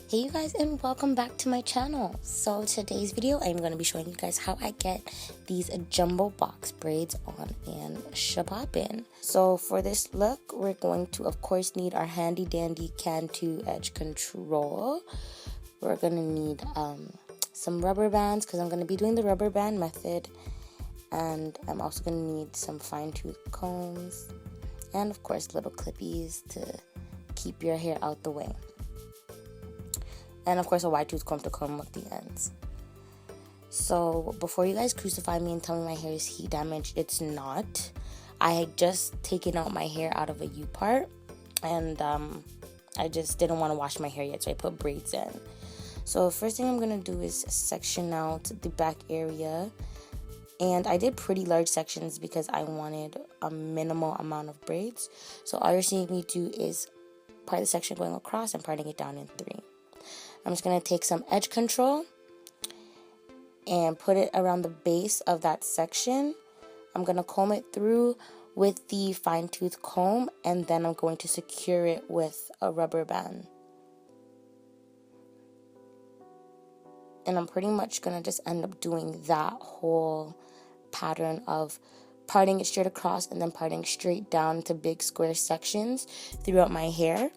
Hey you guys, and welcome back to my channel. So today's video I'm going to be showing you guys how I get these jumbo box braids on and shaboppin. So for this look we're going to of course need our handy dandy CANTU edge control. We're going to need some rubber bands because I'm going to be doing the Rubberband method, and I'm also going to need some fine tooth combs and of course little clippies to keep your hair out the way. And of course a wide tooth comb to comb up the ends. So before you guys crucify me and tell me my hair is heat damaged, it's not. I had just taken out my hair out of a U-part, and I just didn't want to wash my hair yet, so I put braids in. So first thing I'm going to do is section out the back area. And I did pretty large sections because I wanted a minimal amount of braids. So all you're seeing me do is part the section going across and parting it down in 3. I'm just going to take some edge control and put it around the base of that section. I'm going to comb it through with the fine tooth comb, and then I'm going to secure it with a rubber band. And I'm pretty much going to just end up doing that whole pattern of parting it straight across and then parting straight down to big square sections throughout my hair.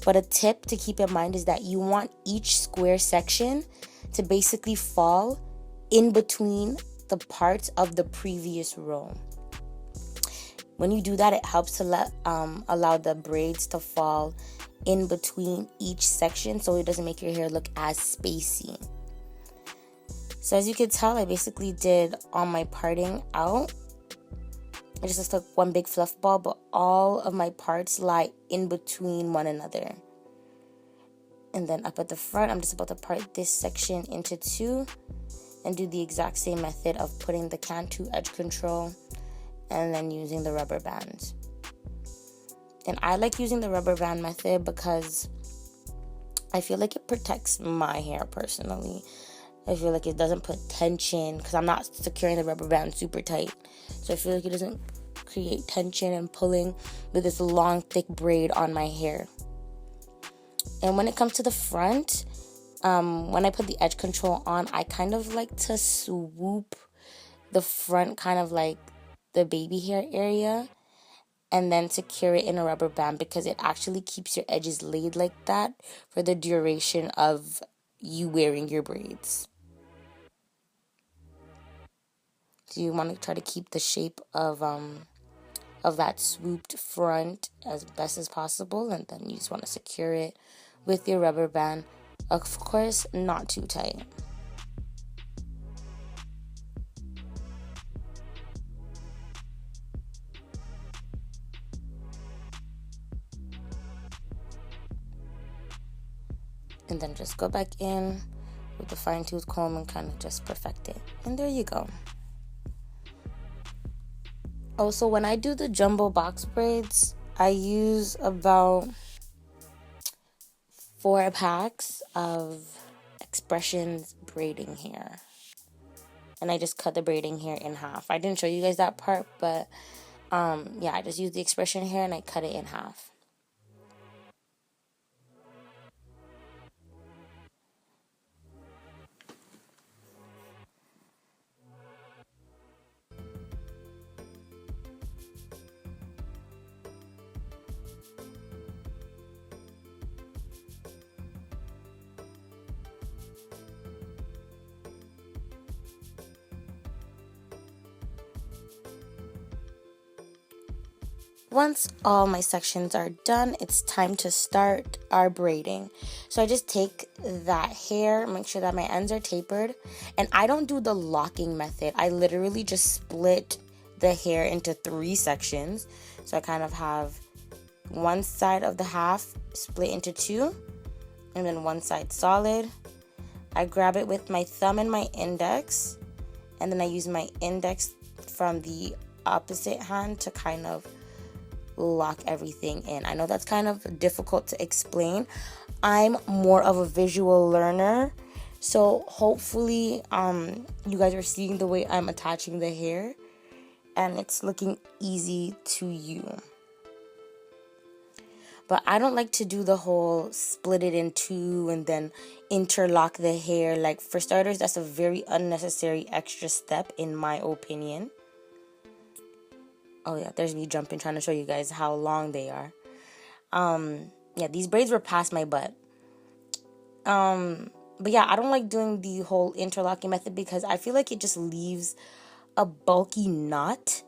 But a tip to keep in mind is that you want each square section to basically fall in between the parts of the previous row. When you do that, it helps to allow the braids to fall in between each section so it doesn't make your hair look as spacey. So as you can tell, I basically did all my parting out. I just took one big fluff ball, but all of my parts lie in between one another. And then up at the front, I'm just about to part this section into 2 and do the exact same method of putting the CANTU edge control and then using the rubber bands. And I like using the rubber band method because I feel like it protects my hair personally. I feel like it doesn't put tension because I'm not securing the rubber band super tight. So I feel like it doesn't create tension and pulling with this long, thick braid on my hair. And when it comes to the front, when I put the edge control on, I kind of like to swoop the front kind of like the baby hair area and then secure it in a rubber band because it actually keeps your edges laid like that for the duration of you wearing your braids. So you want to try to keep the shape of that swooped front as best as possible, and then you just want to secure it with your rubber band. Of course, not too tight. And then just go back in with the fine tooth comb and kind of just perfect it. And there you go. Also, when I do the jumbo box braids, I use about 4 packs of XPRESSIONS braiding hair. And I just cut the braiding hair in half. I didn't show you guys that part, but yeah, I just used the expression hair and I cut it in half. Once all my sections are done, it's time to start our braiding. So I just take that hair, make sure that my ends are tapered, and I don't do the locking method. I literally just split the hair into 3 sections. So I kind of have one side of the half split into 2, and then one side solid. I grab it with my thumb and my index, and then I use my index from the opposite hand to kind of lock everything in. I know that's kind of difficult to explain. I'm more of a visual learner, so hopefully you guys are seeing the way I'm attaching the hair and it's looking easy to you. But I don't like to do the whole split it in two and then interlock the hair. Like, for starters, that's a very unnecessary extra step in my opinion. Oh yeah, there's me jumping, trying to show you guys how long they are. Yeah, these braids were past my butt. But yeah, I don't like doing the whole interlocking method because I feel like it just leaves a bulky knot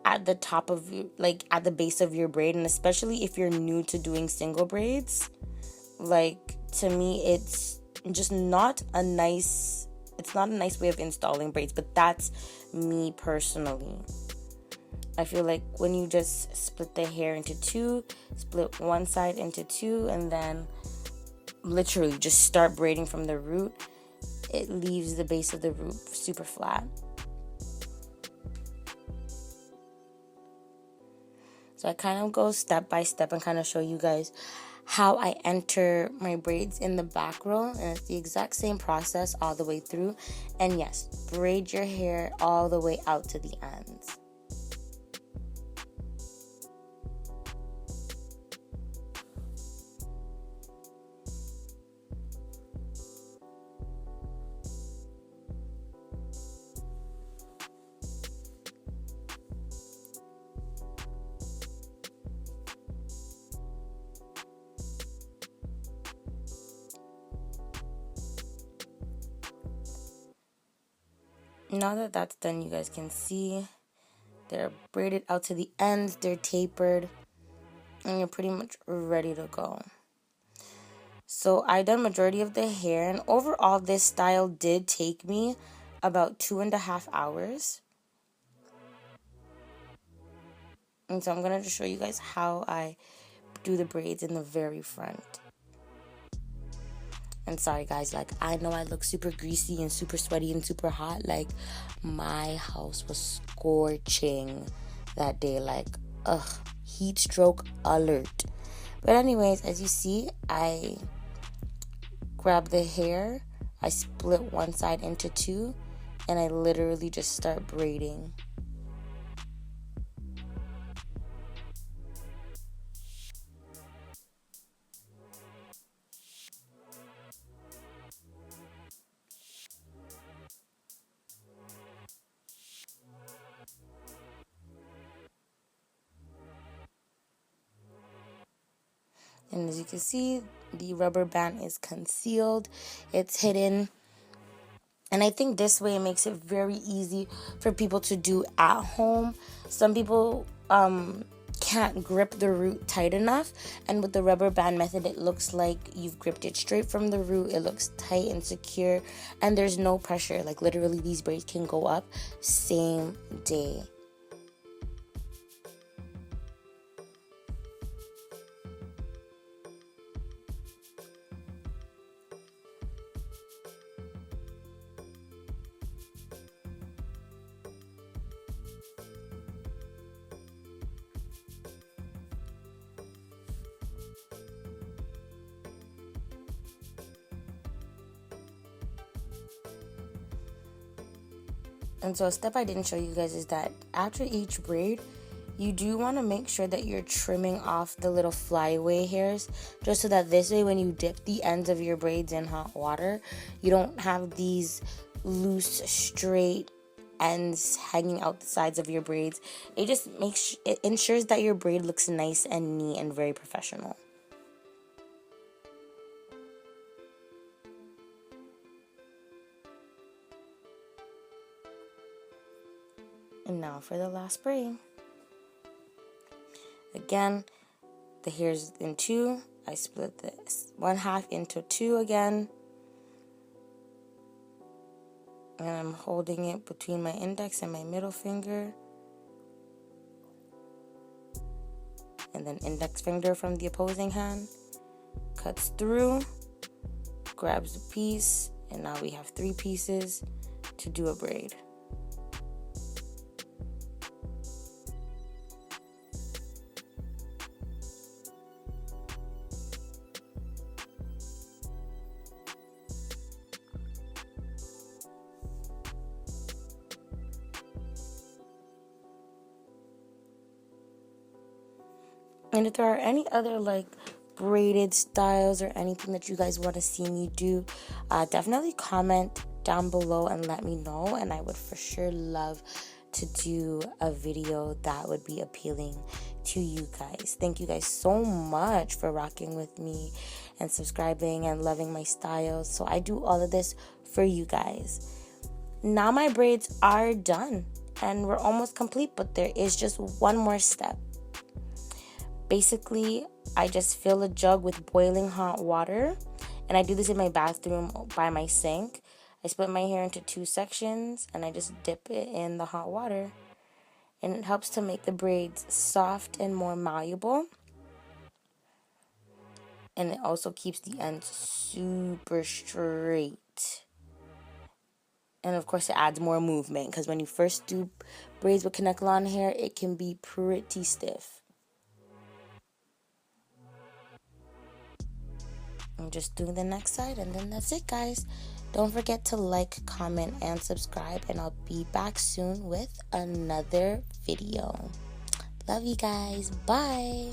at the top of your, like at the base of your braid. And especially if you're new to doing single braids, like, to me it's just not a nice way of installing braids. But that's me personally. I feel like when you just split the hair into two, split one side into two, and then literally just start braiding from the root, it leaves the base of the root super flat. So I kind of go step by step and kind of show you guys how I enter my braids in the back row, and it's the exact same process all the way through. And yes, braid your hair all the way out to the ends. Now that that's done, you guys can see they're braided out to the ends, they're tapered, and you're pretty much ready to go. So I done majority of the hair, and overall this style did take me about 2.5 hours. And so I'm gonna just show you guys how I do the braids in the very front. And sorry guys, like, I know I look super greasy and super sweaty and super hot. Like, my house was scorching that day. Like, heat stroke alert. But anyways, as you see, I grab the hair, I split one side into two, and I literally just start braiding. And as you can see, the rubber band is concealed, it's hidden. And I think this way it makes it very easy for people to do at home. Some people can't grip the root tight enough, and with the rubber band method it looks like you've gripped it straight from the root. It looks tight and secure, and there's no pressure. Like, literally these braids can go up same day. And so a step I didn't show you guys is that after each braid, you do want to make sure that you're trimming off the little flyaway hairs, just so that this way when you dip the ends of your braids in hot water, you don't have these loose, straight ends hanging out the sides of your braids. It just it ensures that your braid looks nice and neat and very professional. And now for the last braid. Again, the hair's in two. I split this one half into two again. And I'm holding it between my index and my middle finger. And then index finger from the opposing hand. Cuts through. Grabs the piece. And now we have 3 pieces to do a braid. And if there are any other like braided styles or anything that you guys want to see me do, definitely comment down below and let me know, and I would for sure love to do a video that would be appealing to you guys. Thank you guys so much for rocking with me and subscribing and loving my styles. So I do all of this for you guys. Now my braids are done and we're almost complete, but there is just one more step. Basically, I just fill a jug with boiling hot water, and I do this in my bathroom by my sink. I split my hair into 2 sections and I just dip it in the hot water, and it helps to make the braids soft and more malleable, and it also keeps the ends super straight. And of course it adds more movement, because when you first do braids with Kanekalon hair, it can be pretty stiff. I'm just doing the next side, and then that's it, guys. Don't forget to like, comment, and subscribe, and I'll be back soon with another video. Love you guys. Bye.